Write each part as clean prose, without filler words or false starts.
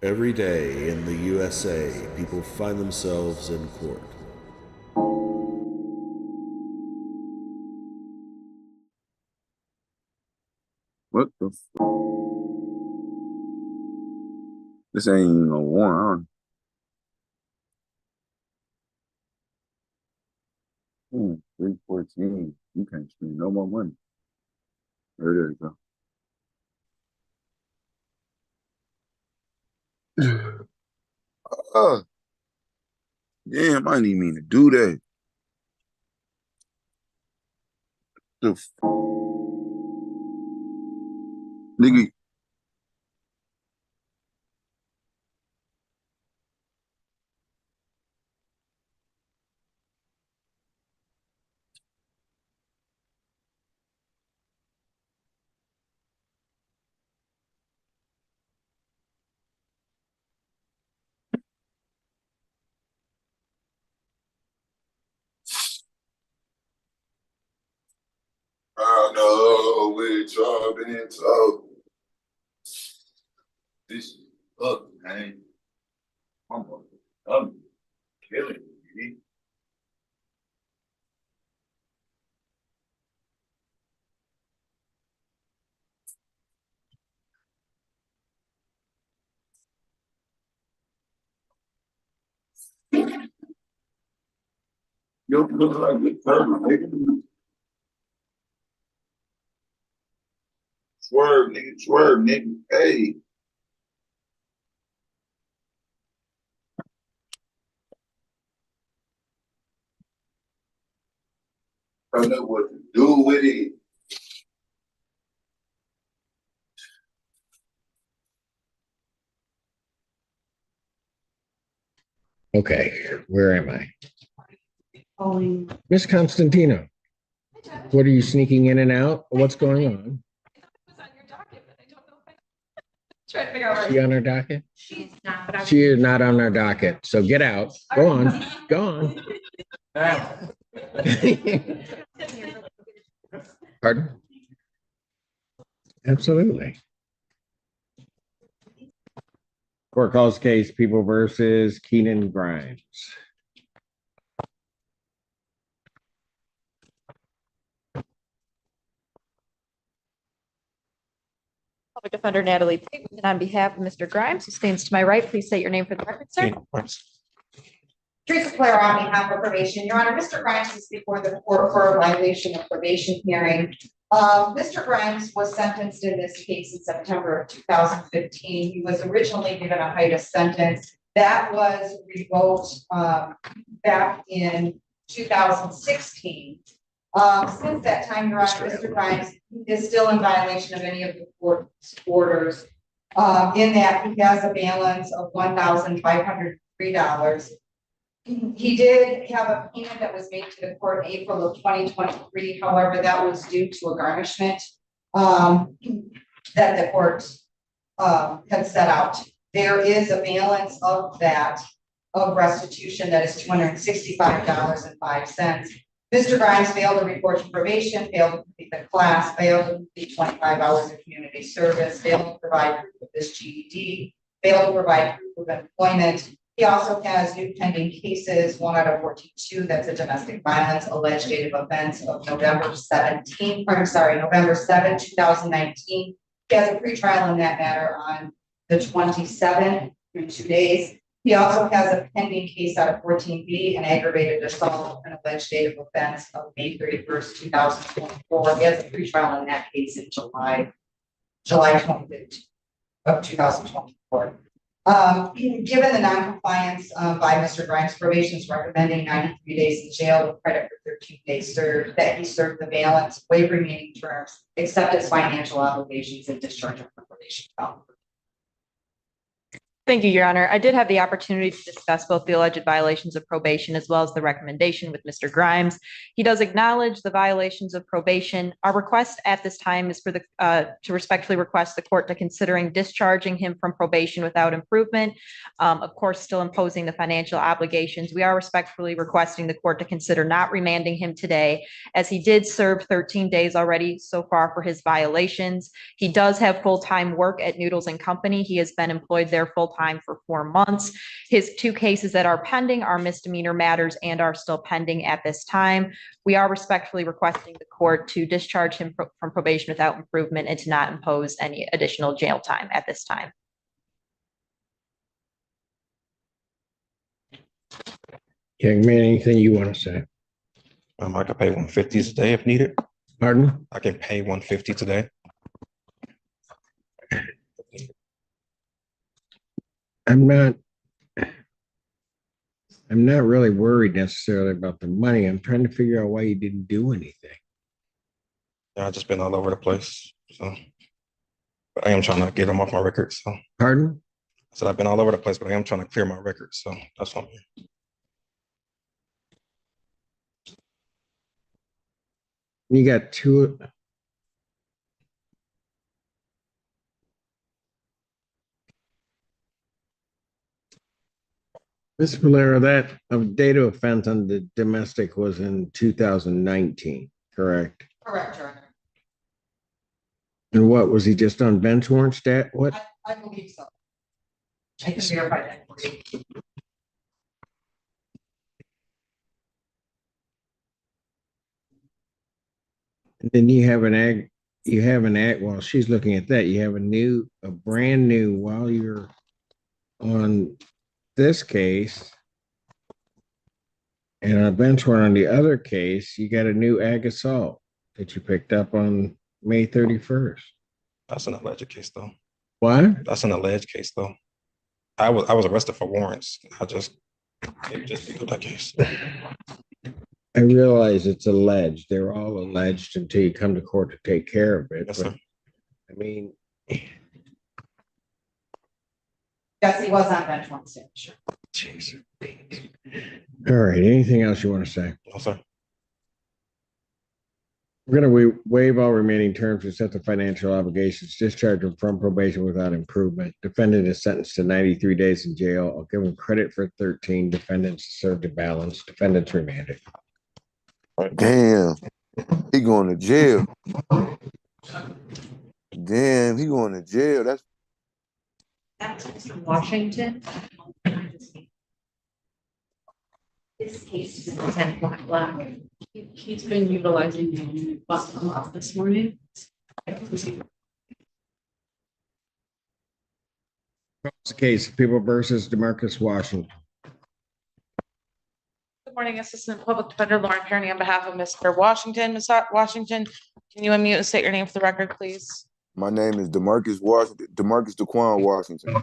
Every day in the USA, people find themselves in court. What the This ain't even no warrant. 314. You can't spend no more money. There it is, though. Damn, I didn't even mean to do that. Nigga. I know which I've been told. This is up, man. I'm killing you. You look like a third, nigga. Swerve, nigga. Hey. I don't know what to do with it. Okay, where am I? Miss Constantino, what are you sneaking in and out? What's going on? Trying to figure out Is she on her docket? She is not on our docket. So get out. Go on. Go on. Pardon? Absolutely. Court calls case People versus Keenan Grimes. Public Defender Natalie Pigman, on behalf of Mr. Grimes, who stands to my right, please state your name for the record, sir. Teresa Claire on behalf of probation. Your Honor, Mr. Grimes is before the court for a violation of probation hearing. Mr. Grimes was sentenced in this case in September of 2015. He was originally given a height of sentence that was revoked back in 2016. Since that time, Your Honor, Mr. Grimes is still in violation of any of the court's orders. In that he has a balance of $1,503. He did have a payment that was made to the court in April of 2023. However, that was due to a garnishment that the court had set out. There is a balance of that of restitution that is $265.05. Mr. Grimes failed to report to probation, failed to complete the class, failed to complete 25 hours of community service, failed to provide proof of his GED, failed to provide proof of employment. He also has new pending cases, 1 out of 42. That's a domestic violence alleged date of offense of November 7, 2019. He has a pretrial in that matter on the 27th in 2 days. He also has a pending case out of 14B, an aggravated assault, an alleged date of offense of May 31st, 2024. He has a pretrial in that case in July 25th of 2024. Given the non-compliance by Mr. Grimes, probation is recommending 93 days in jail with credit for 13 days served, that he served the balance, waive remaining terms, accept his financial obligations, and discharge of probation. Thank you, Your Honor. I did have the opportunity to discuss both the alleged violations of probation as well as the recommendation with Mr. Grimes. He does acknowledge the violations of probation. Our request at this time is for the to respectfully request the court to considering discharging him from probation without improvement. Of course, still imposing the financial obligations. We are respectfully requesting the court to consider not remanding him today, as he did serve 13 days already so far for his violations. He does have full-time work at Noodles and Company. He has been employed there full-time time for 4 months. His 2 cases that are pending are misdemeanor matters and are still pending at this time. We are respectfully requesting the court to discharge him from probation without improvement and to not impose any additional jail time at this time. Young man, anything you want to say? I can pay 150 today if needed. Pardon? I can pay 150 today. I'm not really worried necessarily about the money. I'm trying to figure out why you didn't do anything. I've just been all over the place. So but I am trying to get them off my record. So I Pardon? said I've been all over the place, but I am trying to clear my record. So that's what I'm here. You got 2. Mr. Valero, that date of offense on the domestic was in 2019, correct? Correct, Your Honor. And what, was he just on bench warrant stat? What? I believe so. I can verify that for you. And then you have while she's looking at that, you have a brand new, while you're on this case and on a bench warrant on the other case, you got a new ag assault that you picked up on May 31st. That's an alleged case though. What? That's an alleged case though. I was arrested for warrants. I just picked up that case. I realize it's alleged. They're all alleged until you come to court to take care of it. Yes, But sir. I mean, Yes, he was on bench one stage. jeez. All right. Anything else you want to say? No, sir. We're going to waive all remaining terms and set the financial obligations, discharge him from probation without improvement. Defendant is sentenced to 93 days in jail. I'll give him credit for 13. Defendants served a balance. Defendants remanded. Damn, he going to jail. Damn, he going to jail. That's Mr. Washington. This case is 10 black. He's been utilizing the bus a lot this morning. What's the case? People versus DeMarcus Washington. Good morning, Assistant Public Defender Lauren Kearney on behalf of Mr. Washington. Ms. Washington, can you unmute and state your name for the record, please? my name is DeMarcus Washington, DeMarcus DeQuan Washington.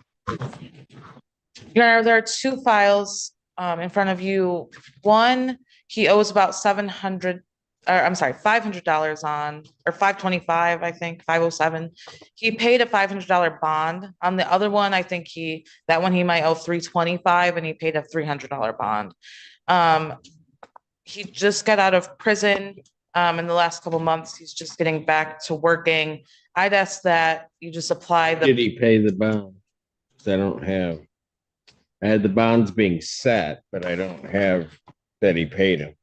Your Honor, there are 2 files in front of you. One, he owes about $500 on, or $525, I think, 507. He paid a $500 bond. On the other one, I think he might owe $325 and he paid a $300 bond. He just got out of prison in the last couple months. He's just getting back to working. I'd ask that you just apply Did the, he pay the bond? 'Cause I had the bonds being set, but I don't have that he paid them.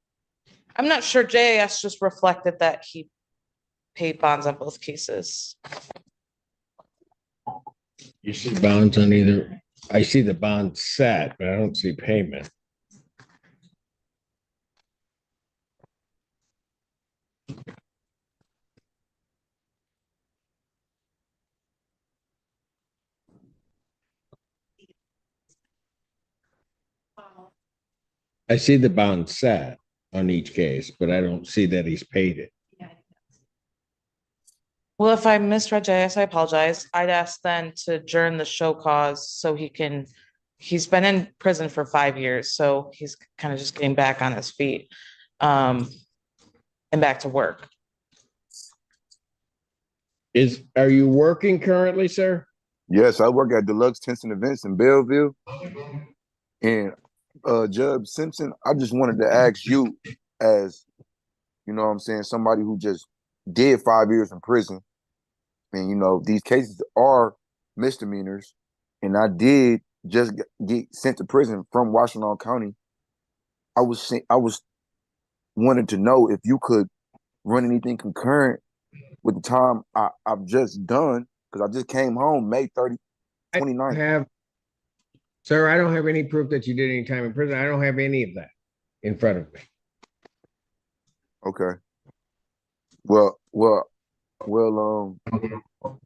I'm not sure, JAS just reflected that he paid bonds on both cases. You see bonds on either, I see the bond set, but I don't see payment. I see the bond set on each case, but I don't see that he's paid it. Well, if I misread JS, I apologize. I'd ask then to adjourn the show cause so he's been in prison for 5 years, so he's kind of just getting back on his feet and back to work. Are you working currently, sir? Yes, I work at Deluxe Tents and Events in Belleville. And Judge Simpson, I just wanted to ask you, as you know what I'm saying, somebody who just did 5 years in prison. And you know, these cases are misdemeanors. And I did just get sent to prison from Washington County. I was wanted to know if you could run anything concurrent with the time I've just done, because I just came home May 30, 29th. Sir, I don't have any proof that you did any time in prison. I don't have any of that in front of me. Okay. Well,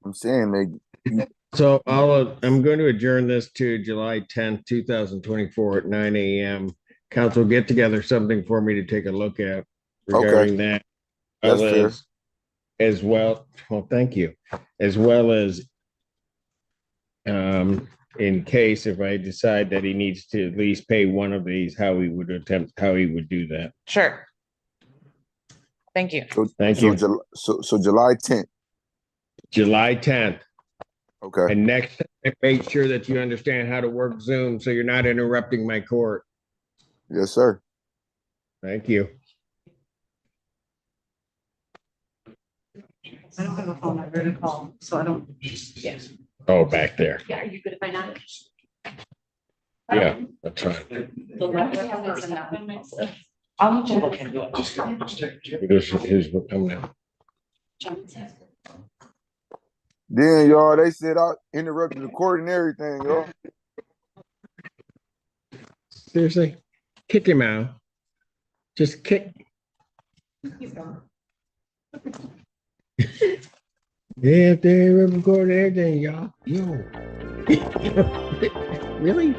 I'm saying they, So I'm going to adjourn this to July 10th, 2024 at 9 a.m. Council, get together something for me to take a look at regarding that. That's fair. As well, well, thank you. As well as in case if I decide that he needs to at least pay one of these, how he would do that. Sure. Thank you. Thank you. So July 10th. July 10th. Okay. And next, time, make sure that you understand how to work Zoom so you're not interrupting my court. Yes, sir. Thank you. I don't have a phone number to call, so I don't. Yeah. Oh, back there. Yeah, are you good if I not? Yeah, that's fine. The letter is enough. I'll let you look into it. Here's what I'm now. Then y'all, they said I interrupted the court and everything, y'all. Seriously, kick him out. Just kick. Yeah, if they recorded everything, y'all. Yo. Really?